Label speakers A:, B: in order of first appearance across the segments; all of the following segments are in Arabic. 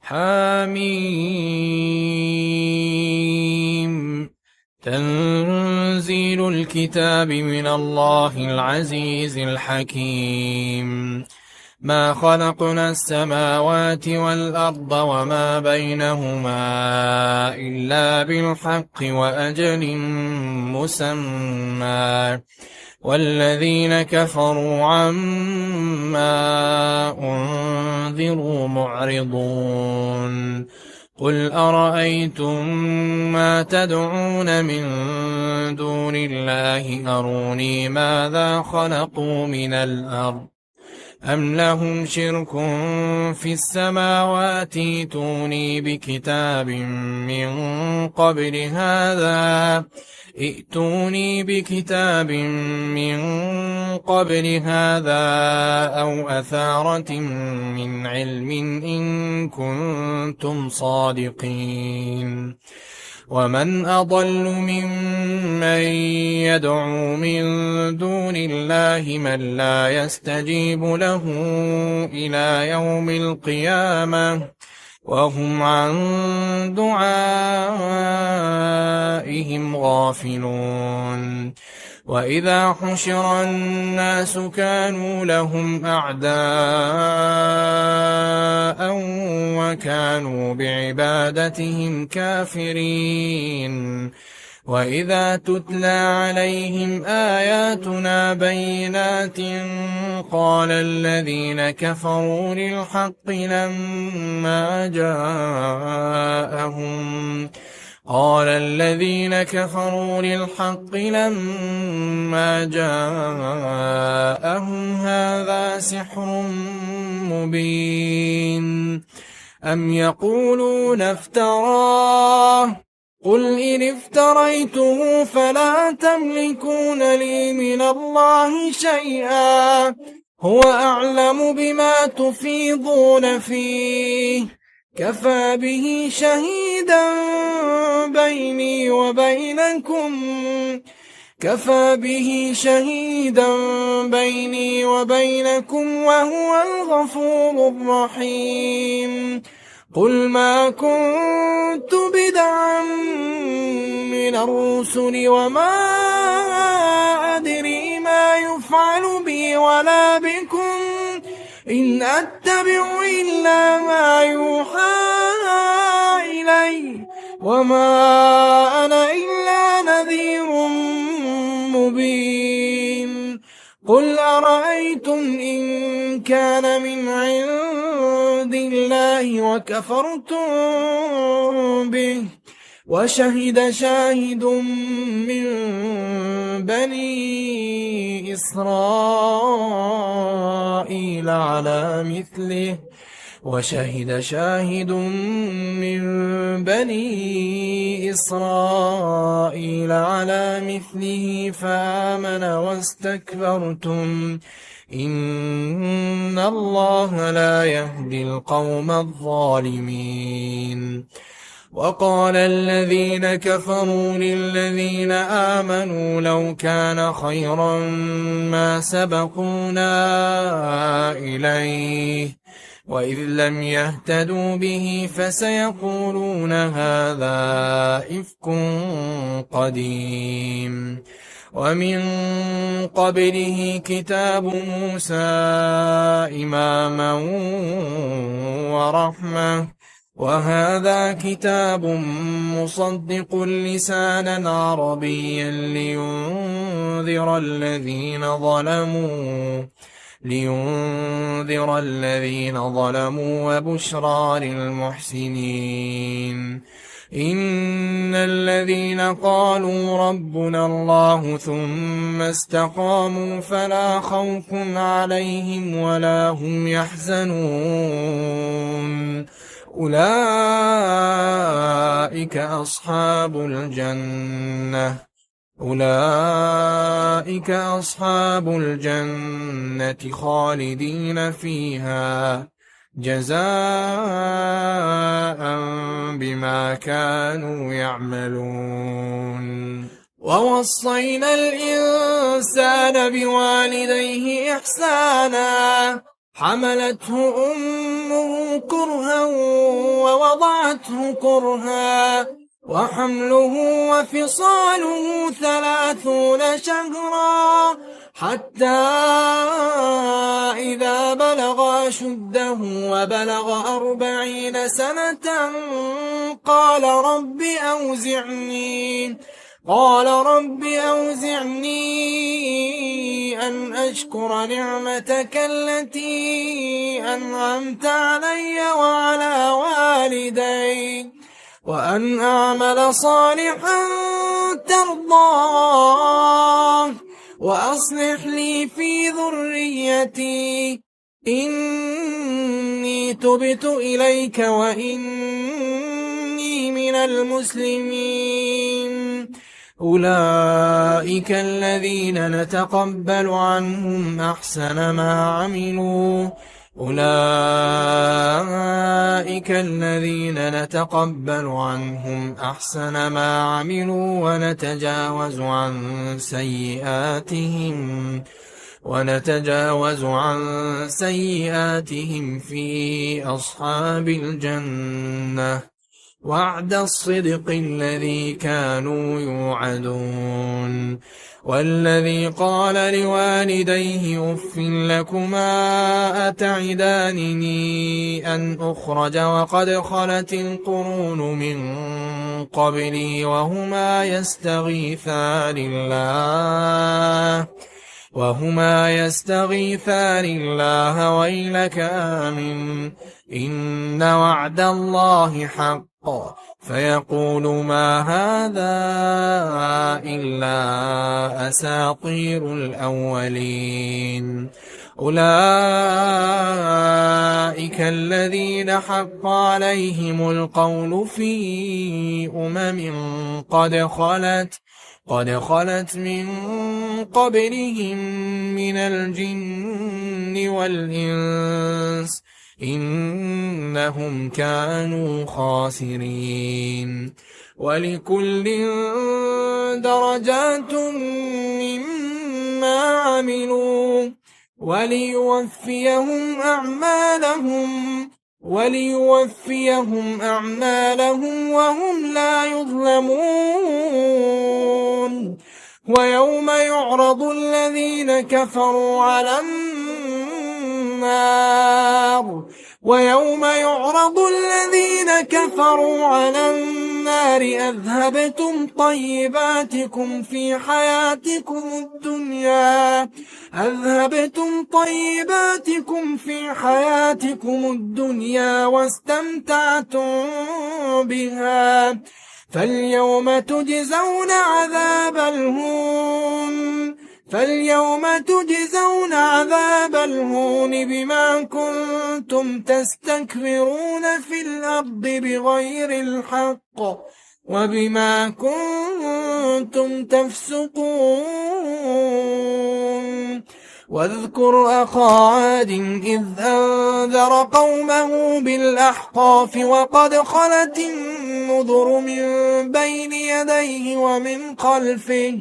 A: حميم. تنزيل الكتاب من الله العزيز الحكيم. ما خلقنا السماوات والأرض وما بينهما إلا بالحق وأجل مسمى، والذين كفروا عما أنذروا معرضون. قل أرأيتم ما تدعون من دون الله أروني ماذا خلقوا من الأرض أم لهم شرك في السماوات ائتوني بكتاب من قبل هذا أو أثارة من علم إن كنتم صادقين. ومن أضل ممن يدعو من دون الله من لا يستجيب له إلى يوم القيامة وهم عن دعائهم غافلون. وإذا حشر الناس كانوا لهم أعداء وكانوا بعبادتهم كافرين. وإذا تتلى عليهم آياتنا بينات قال الذين كفروا للحق لما جاءهم هذا سحر مبين أم يقولون افتراه قل إن افتريته فلا تملكون لي من الله شيئا هو أعلم بما تفيضون فيه كفى به شهيدا بيني وبينكم وهو الغفور الرحيم. قل ما كنت بدعا من الرسل وما أدري ما يفعل بي ولا بكم إن أتبع إلا ما يوحى إلي وما أنا إلا نذير مبين. قل أرأيتم إن كان من عند الله وكفرتم به وشهد شاهد من بني إسرائيل على مثله فآمن واستكبرتم إن الله لا يهدي القوم الظالمين. وقال الذين كفروا للذين آمنوا لو كان خيرا ما سبقونا إليه وإذ لم يهتدوا به فسيقولون هذا إفك قديم. ومن قبله كتاب موسى إماما ورحمة وهذا كتاب مصدق لسانا عربيا لينذر الذين ظلموا وبشرى للمحسنين. إن الذين قالوا ربنا الله ثم استقاموا فلا خوف عليهم ولا هم يحزنون أولئك أصحاب الجنة خالدين فيها جزاء بما كانوا يعملون. ووصينا الإنسان بوالديه إحسانا حملته أمه كرها ووضعته كرها وحمله وفصاله 30 شهرا حتى إذا بلغ أشده وبلغ 40 سنة قال رب أوزعني أن أشكر نعمتك التي أنعمت علي وعلى والدي وأن أعمل صالحا ترضاه وأصلح لي في ذريتي إني تبت إليك وإني من المسلمين. أولئك الذين نتقبل عنهم أحسن ما عملوا ونتجاوز عن سيئاتهم في أصحاب الجنة وعد الصدق الذي كانوا يوعدون. والذي قال لوالديه أف لكما أتعدانني أن أخرج وقد خلت القرون من قبلي وهما يستغيثان الله ويلك آمن إن وعد الله حق فيقول ما هذا إلا أساطير الأولين. أولئك الذين حق عليهم القول في قد خلت من قبلهم من الجن والإنس إنهم كانوا خاسرين. ولكل درجات مما عملوا وليوفيهم أعمالهم وهم لا يظلمون. ويوم يعرض الذين كفروا على النار أذهبتم طيباتكم في حياتكم الدنيا واستمتعتم بها فاليوم تجزون عذاب الهون بما كنتم تستكبرون في الأرض بغير الحق وبما كنتم تفسقون. واذكر أخا عاد إذ أنذر قومه بالأحقاف وقد خلت النذر من بين يديه ومن خلفه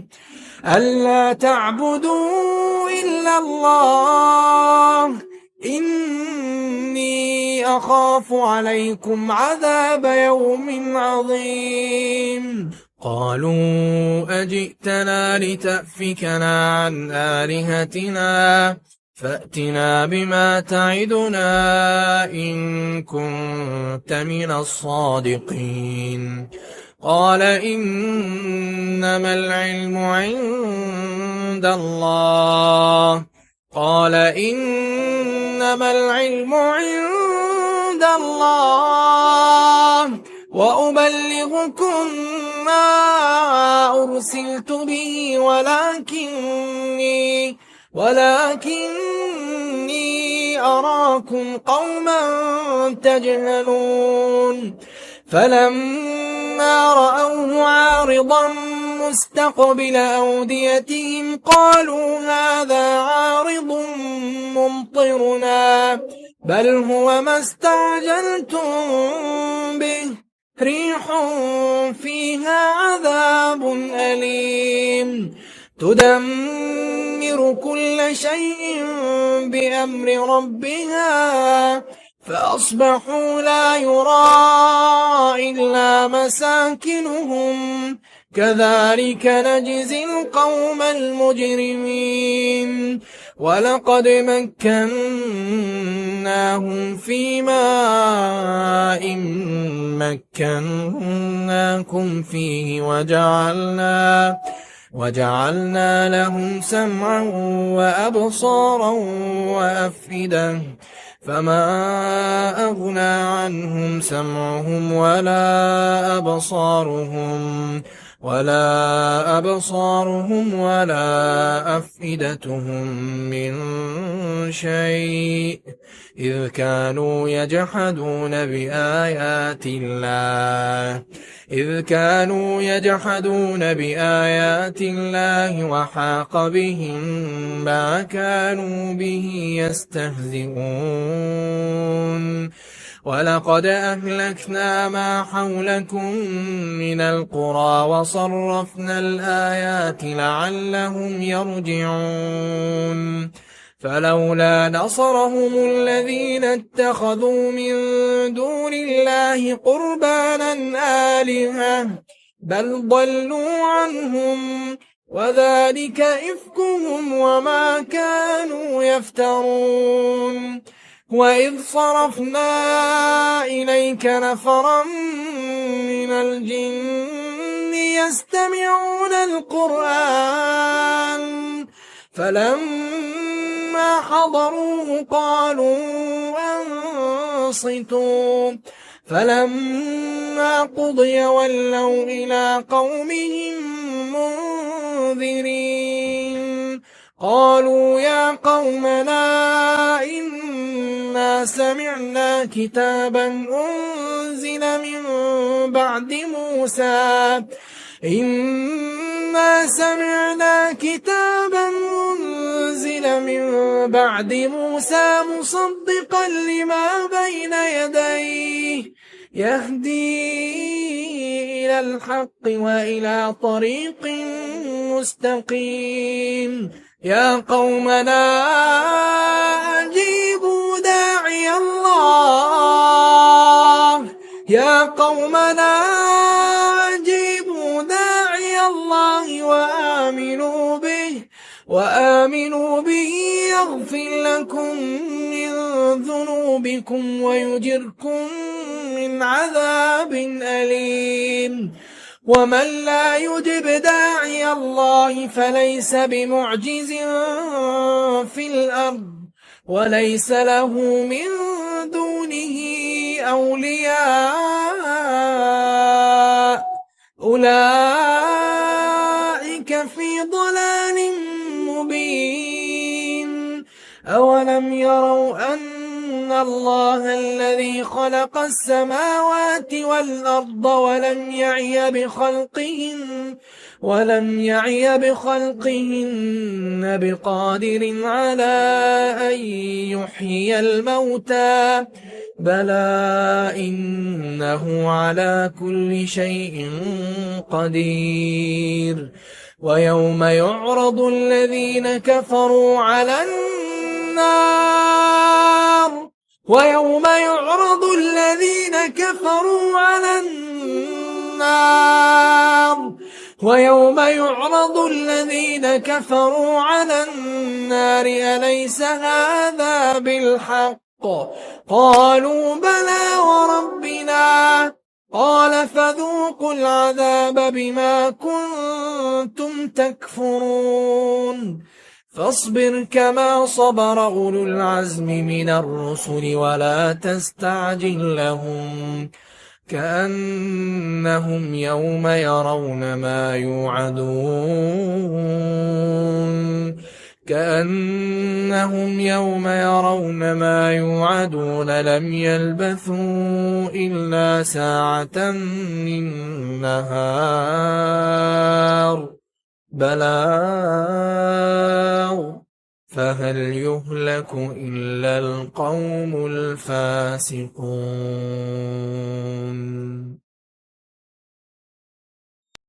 A: ألا تعبدوا إلا الله إني أخاف عليكم عذاب يوم عظيم. قالوا أجئتنا لتأفكنا عن آلهتنا فأتنا بما تعدنا إن كنت من الصادقين. قال إنما العلم عند الله وأبلغكم ما أرسلت به ولكني أراكم قوما تجهلون. فلما رأوه عارضا مستقبل أوديتهم قالوا هذا عارض ممطرنا بل هو ما استعجلتم به ريح فيها عذاب أليم تدمر كل شيء بأمر ربها فأصبحوا لا يرى مساكنهم كذلك نجزي القوم المجرمين ولقد مكناهم في ماء مكناكم فيه وجعلنا لهم سمعا وأبصارا وأفئدة فما أغنى عنهم سمعهم ولا أبصارهم ولا أفئدتهم من شيء إذ كانوا يجحدون بآيات الله وحاق بهم ما كانوا به يستهزئون ولقد أهلكنا ما حولكم من القرى وصرفنا الآيات لعلهم يرجعون فلولا نصرهم الذين اتخذوا من دون الله قربانا آلهة بل ضلوا عنهم وذلك إفكهم وما كانوا يفترون وإذ صرفنا إليك نفرا من الجن يستمعون القرآن فلما حضروه قالوا أنصتوا فلما قضي ولوا إلى قومهم منذرين قالوا يا قومنا إنا سمعنا كتابا أنزل من بعد موسى مصدقا لما بين يديه يهدي إلى الحق وإلى طريق مستقيم يا قومنا أجيبوا داعي الله وآمنوا به يغفر لكم من ذنوبكم ويجركم من عذاب أليم ومن لا يجب داعي الله فليس بمعجز في الأرض وليس له من دونه أولياء أولئك في ضلال مبين أولم يروا أن الله الذي خلق السماوات والأرض ولم يعي بخلقهن بقادر على أن يحيي الموتى بلى إنه على كل شيء قدير ويوم يعرض الذين كفروا على النار أليس هذا بالحق قالوا بلى وربنا قال فذوقوا العذاب بما كنتم تكفرون فاصبر كما صبر أولو العزم من الرسل ولا تستعجل لهم كأنهم يوم يرون ما يوعدون لم يلبثوا إلا ساعة من نهار بلاغ فهل يهلك إلا القوم الفاسقون